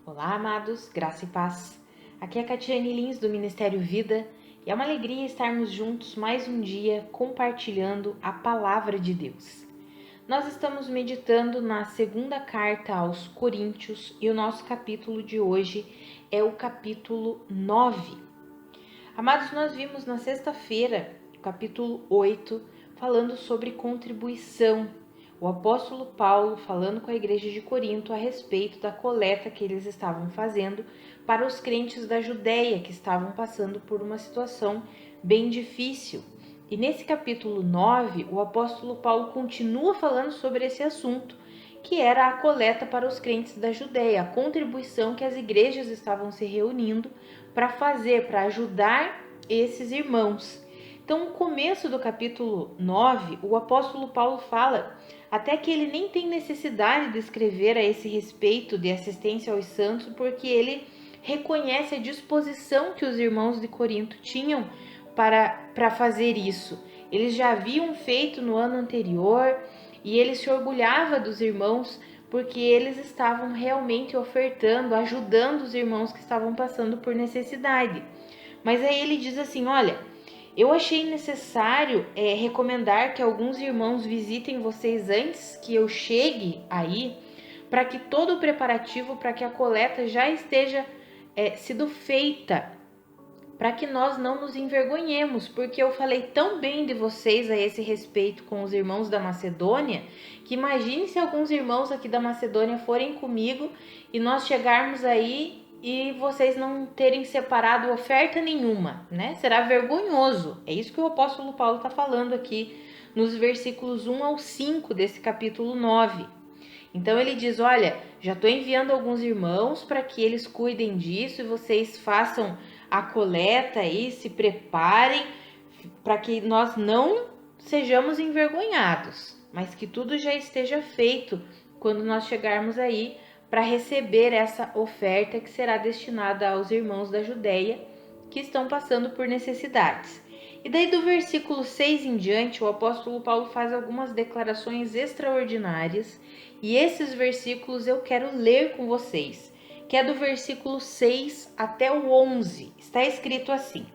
Olá, amados, graça e paz. Aqui é a Catiane Lins do Ministério Vida e é uma alegria estarmos juntos mais um dia compartilhando a palavra de Deus. Nós estamos meditando na segunda carta aos Coríntios e o nosso capítulo de hoje é o capítulo 9. Amados, nós vimos na sexta-feira, capítulo 8, falando sobre contribuição. O apóstolo Paulo falando com a igreja de Corinto a respeito da coleta que eles estavam fazendo para os crentes da Judéia que estavam passando por uma situação bem difícil. E nesse capítulo 9, o apóstolo Paulo continua falando sobre esse assunto, que era a coleta para os crentes da Judéia, a contribuição que as igrejas estavam se reunindo para fazer, para ajudar esses irmãos. Então, no começo do capítulo 9, o apóstolo Paulo fala até que ele nem tem necessidade de escrever a esse respeito de assistência aos santos, porque ele reconhece a disposição que os irmãos de Corinto tinham para fazer isso. Eles já haviam feito no ano anterior e ele se orgulhava dos irmãos porque eles estavam realmente ofertando, ajudando os irmãos que estavam passando por necessidade. Mas aí ele diz assim, olha, eu achei necessário recomendar que alguns irmãos visitem vocês antes que eu chegue aí, para que todo o preparativo para que a coleta já esteja sido feita, para que nós não nos envergonhemos, porque eu falei tão bem de vocês a esse respeito com os irmãos da Macedônia, que imagine se alguns irmãos aqui da Macedônia forem comigo e nós chegarmos aí e vocês não terem separado oferta nenhuma, né? Será vergonhoso. É isso que o apóstolo Paulo está falando aqui nos versículos 1 ao 5 desse capítulo 9. Então ele diz, olha, já estou enviando alguns irmãos para que eles cuidem disso e vocês façam a coleta aí, se preparem para que nós não sejamos envergonhados, mas que tudo já esteja feito quando nós chegarmos aí para receber essa oferta que será destinada aos irmãos da Judéia que estão passando por necessidades. E daí do versículo 6 em diante, o apóstolo Paulo faz algumas declarações extraordinárias e esses versículos eu quero ler com vocês, que é do versículo 6 até o 11. Está escrito assim: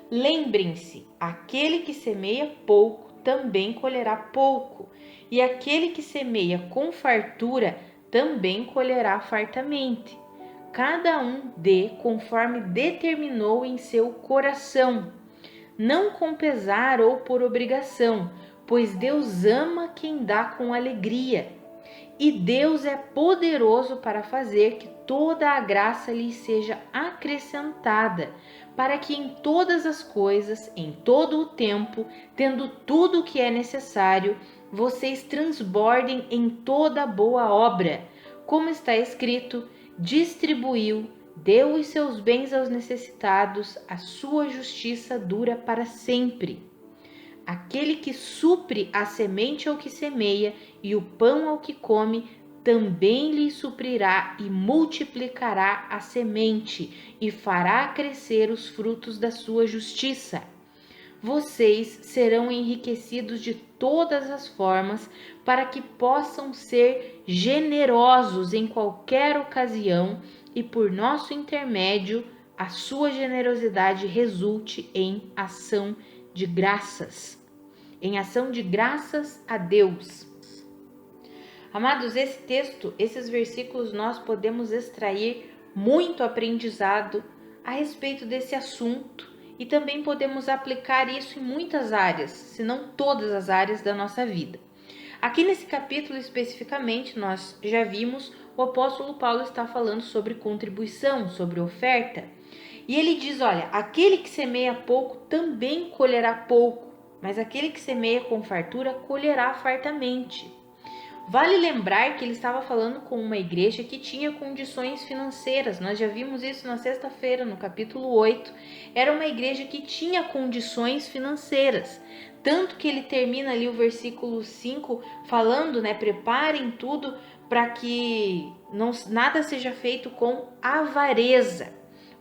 lembrem-se, aquele que semeia pouco também colherá pouco, e aquele que semeia com fartura também colherá fartamente. Cada um dê conforme determinou em seu coração, não com pesar ou por obrigação, pois Deus ama quem dá com alegria. E Deus é poderoso para fazer que toda a graça lhe seja acrescentada, para que em todas as coisas, em todo o tempo, tendo tudo o que é necessário, vocês transbordem em toda boa obra. Como está escrito, distribuiu, deu os seus bens aos necessitados, a sua justiça dura para sempre. Aquele que supre a semente ao que semeia e o pão ao que come, também lhe suprirá e multiplicará a semente e fará crescer os frutos da sua justiça. Vocês serão enriquecidos de todas as formas para que possam ser generosos em qualquer ocasião e por nosso intermédio a sua generosidade resulte em ação de graças. Em ação de graças a Deus. Amados, esse texto, esses versículos, nós podemos extrair muito aprendizado a respeito desse assunto e também podemos aplicar isso em muitas áreas, se não todas as áreas da nossa vida. Aqui nesse capítulo especificamente, nós já vimos o apóstolo Paulo está falando sobre contribuição, sobre oferta, e ele diz, olha, aquele que semeia pouco também colherá pouco, mas aquele que semeia com fartura colherá fartamente. Vale lembrar que ele estava falando com uma igreja que tinha condições financeiras. Nós já vimos isso na sexta-feira, no capítulo 8. Era uma igreja que tinha condições financeiras. Tanto que ele termina ali o versículo 5 falando, né? Preparem tudo para que nada seja feito com avareza.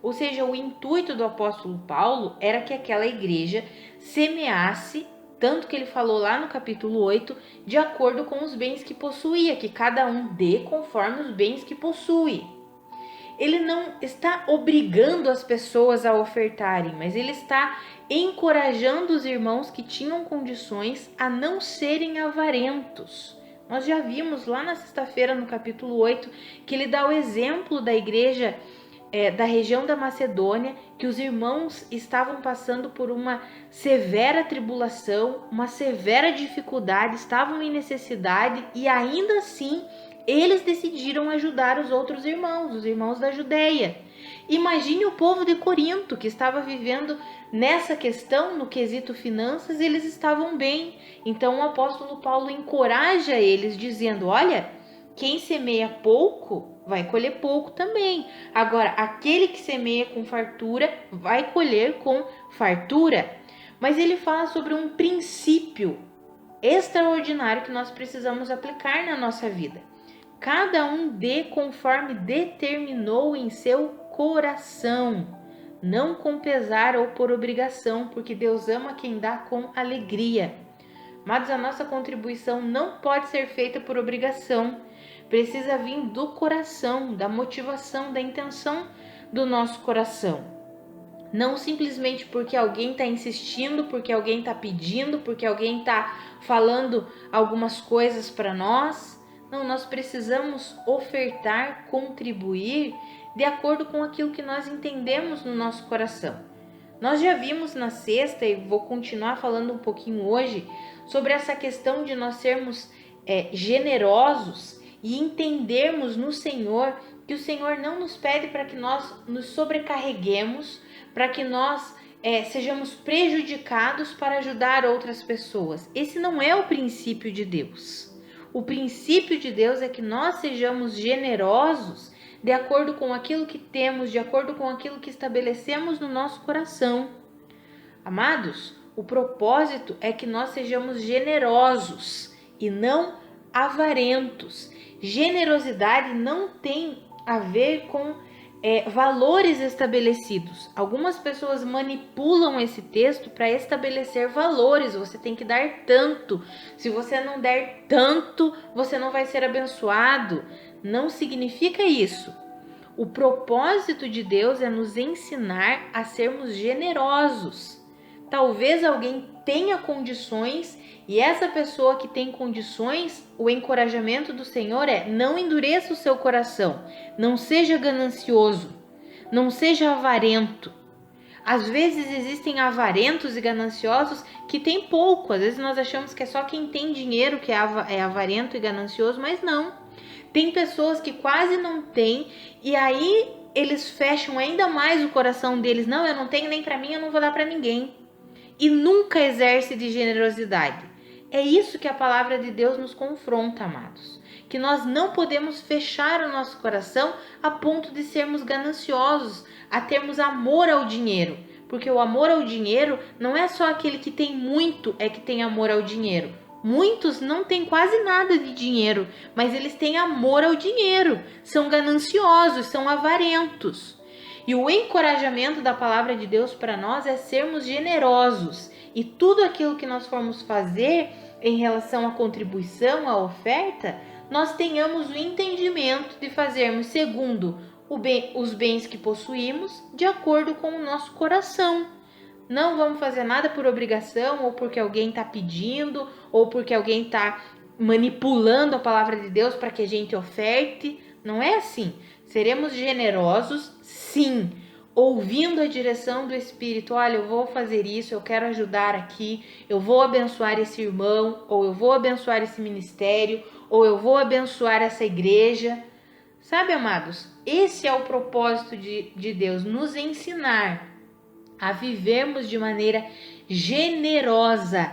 Ou seja, o intuito do apóstolo Paulo era que aquela igreja semeasse, tanto que ele falou lá no capítulo 8, de acordo com os bens que possuía, que cada um dê conforme os bens que possui. ele não está obrigando as pessoas a ofertarem, mas ele está encorajando os irmãos que tinham condições a não serem avarentos. Nós já vimos lá na sexta-feira, no capítulo 8, que ele dá o exemplo da igreja da região da Macedônia, que os irmãos estavam passando por uma severa tribulação, uma severa dificuldade, estavam em necessidade e ainda assim eles decidiram ajudar os outros irmãos, os irmãos da Judeia. Imagine o povo de Corinto, que estava vivendo nessa questão, no quesito finanças, eles estavam bem. Então o apóstolo Paulo encoraja eles, dizendo: olha, quem semeia pouco vai colher pouco também. Agora, aquele que semeia com fartura vai colher com fartura. Mas ele fala sobre um princípio extraordinário que nós precisamos aplicar na nossa vida. Cada um dê conforme determinou em seu coração, não com pesar ou por obrigação, porque Deus ama quem dá com alegria. Amados, a nossa contribuição não pode ser feita por obrigação. Precisa vir do coração, da motivação, da intenção do nosso coração. Não simplesmente porque alguém está insistindo, porque alguém está pedindo, porque alguém está falando algumas coisas para nós. Não, nós precisamos ofertar, contribuir de acordo com aquilo que nós entendemos no nosso coração. Nós já vimos na sexta, e vou continuar falando um pouquinho hoje, sobre essa questão de nós sermos generosos e entendermos no Senhor que o Senhor não nos pede para que nós nos sobrecarreguemos, para que nós sejamos prejudicados para ajudar outras pessoas. Esse não é o princípio de Deus. O princípio de Deus é que nós sejamos generosos de acordo com aquilo que temos, de acordo com aquilo que estabelecemos no nosso coração. Amados, o propósito é que nós sejamos generosos e não avarentos. Generosidade não tem a ver com valores estabelecidos. Algumas pessoas manipulam esse texto para estabelecer valores. Você tem que dar tanto. Se você não der tanto, você não vai ser abençoado. Não significa isso. O propósito de Deus é nos ensinar a sermos generosos. Talvez alguém tenha condições e essa pessoa que tem condições, o encorajamento do Senhor é: não endureça o seu coração, não seja ganancioso, não seja avarento. Às vezes existem avarentos e gananciosos que têm pouco. Às vezes nós achamos que é só quem tem dinheiro que é avarento e ganancioso, mas não. Tem pessoas que quase não têm e aí eles fecham ainda mais o coração deles. Não, eu não tenho nem para mim, eu não vou dar para ninguém. E nunca exerce de generosidade. É isso que a palavra de Deus nos confronta, amados. Que nós não podemos fechar o nosso coração a ponto de sermos gananciosos, a termos amor ao dinheiro. Porque o amor ao dinheiro não é só aquele que tem muito é que tem amor ao dinheiro. Muitos não têm quase nada de dinheiro, mas eles têm amor ao dinheiro. São gananciosos, são avarentos. E o encorajamento da palavra de Deus para nós é sermos generosos. E tudo aquilo que nós formos fazer em relação à contribuição, à oferta, nós tenhamos o entendimento de fazermos segundo os bens que possuímos, de acordo com o nosso coração. Não vamos fazer nada por obrigação, ou porque alguém está pedindo, ou porque alguém está manipulando a palavra de Deus para que a gente oferte. Não é assim. Seremos generosos, sim, ouvindo a direção do Espírito. Olha, eu vou fazer isso, eu quero ajudar aqui, eu vou abençoar esse irmão, ou eu vou abençoar esse ministério, ou eu vou abençoar essa igreja. Sabe, amados, esse é o propósito de Deus, nos ensinar a vivermos de maneira generosa,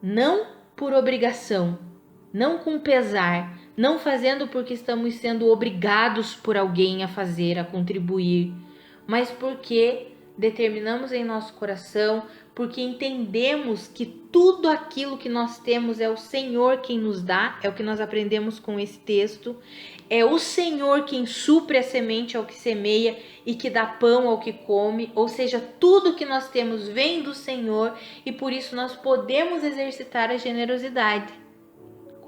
não por obrigação, não com pesar, não fazendo porque estamos sendo obrigados por alguém a fazer, a contribuir, mas porque determinamos em nosso coração, porque entendemos que tudo aquilo que nós temos é o Senhor quem nos dá, é o que nós aprendemos com esse texto, é o Senhor quem supre a semente ao que semeia e que dá pão ao que come, ou seja, tudo que nós temos vem do Senhor e por isso nós podemos exercitar a generosidade.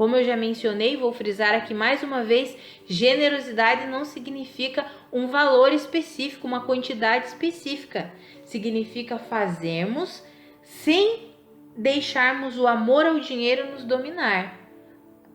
Como eu já mencionei, vou frisar aqui mais uma vez, generosidade não significa um valor específico, uma quantidade específica. Significa fazermos sem deixarmos o amor ao dinheiro nos dominar.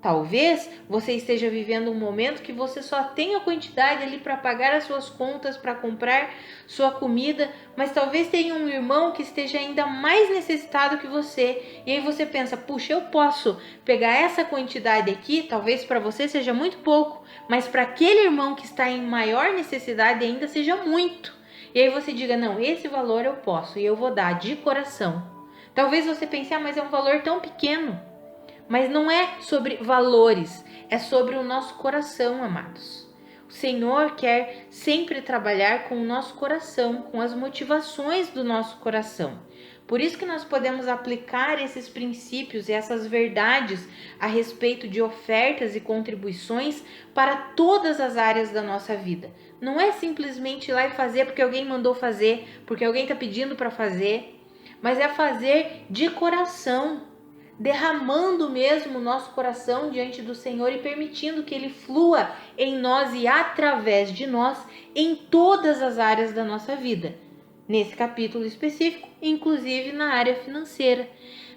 Talvez você esteja vivendo um momento que você só tem a quantidade ali para pagar as suas contas, para comprar sua comida, mas talvez tenha um irmão que esteja ainda mais necessitado que você. E aí você pensa, puxa, eu posso pegar essa quantidade aqui, talvez para você seja muito pouco, mas para aquele irmão que está em maior necessidade ainda seja muito. E aí você diga, não, esse valor eu posso e eu vou dar de coração. Talvez você pense, mas é um valor tão pequeno. Mas não é sobre valores, é sobre o nosso coração, amados. O Senhor quer sempre trabalhar com o nosso coração, com as motivações do nosso coração. Por isso que nós podemos aplicar esses princípios e essas verdades a respeito de ofertas e contribuições para todas as áreas da nossa vida. Não é simplesmente ir lá e fazer porque alguém mandou fazer, porque alguém está pedindo para fazer, mas é fazer de coração, derramando mesmo o nosso coração diante do Senhor e permitindo que Ele flua em nós e através de nós em todas as áreas da nossa vida. Nesse capítulo específico, inclusive na área financeira.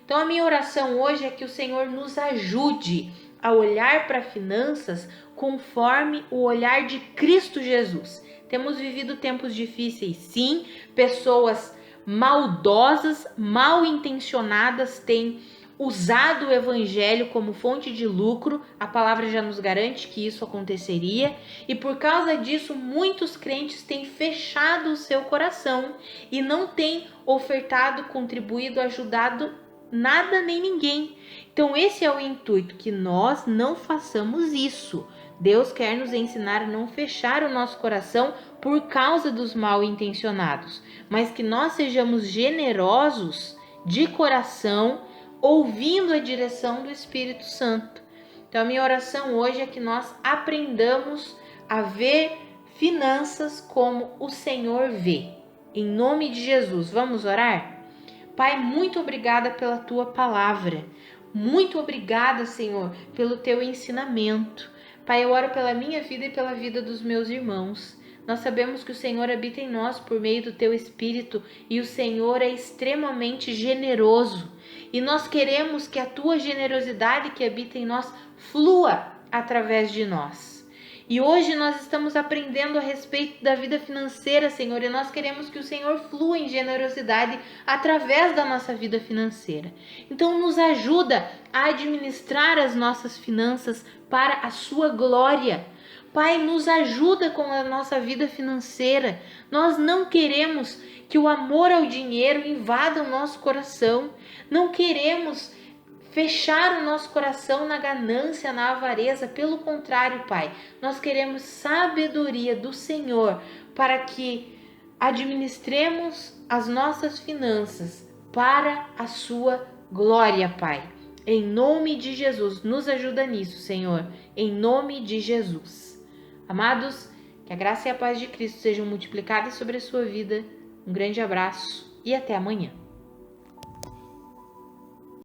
Então a minha oração hoje é que o Senhor nos ajude a olhar para finanças conforme o olhar de Cristo Jesus. Temos vivido tempos difíceis, sim, pessoas maldosas, mal intencionadas têm usado o evangelho como fonte de lucro. A palavra já nos garante que isso aconteceria, e por causa disso muitos crentes têm fechado o seu coração e não têm ofertado, contribuído, ajudado nada nem ninguém. Então esse é o intuito, que nós não façamos isso. Deus quer nos ensinar a não fechar o nosso coração por causa dos mal intencionados, mas que nós sejamos generosos de coração, ouvindo a direção do Espírito Santo. Então a minha oração hoje é que nós aprendamos a ver finanças como o Senhor vê. Em nome de Jesus, vamos orar? Pai, muito obrigada pela tua palavra. Muito obrigada, Senhor, pelo teu ensinamento. Pai, eu oro pela minha vida e pela vida dos meus irmãos. Nós sabemos que o Senhor habita em nós por meio do teu Espírito e o Senhor é extremamente generoso. E nós queremos que a tua generosidade que habita em nós flua através de nós. E hoje nós estamos aprendendo a respeito da vida financeira, Senhor, e nós queremos que o Senhor flua em generosidade através da nossa vida financeira. Então nos ajuda a administrar as nossas finanças para a sua glória. Pai, nos ajuda com a nossa vida financeira. Nós não queremos que o amor ao dinheiro invada o nosso coração. Não queremos fechar o nosso coração na ganância, na avareza. Pelo contrário, Pai, nós queremos sabedoria do Senhor para que administremos as nossas finanças para a sua glória, Pai. Em nome de Jesus, nos ajuda nisso, Senhor. Em nome de Jesus. Amados, que a graça e a paz de Cristo sejam multiplicadas sobre a sua vida. Um grande abraço e até amanhã.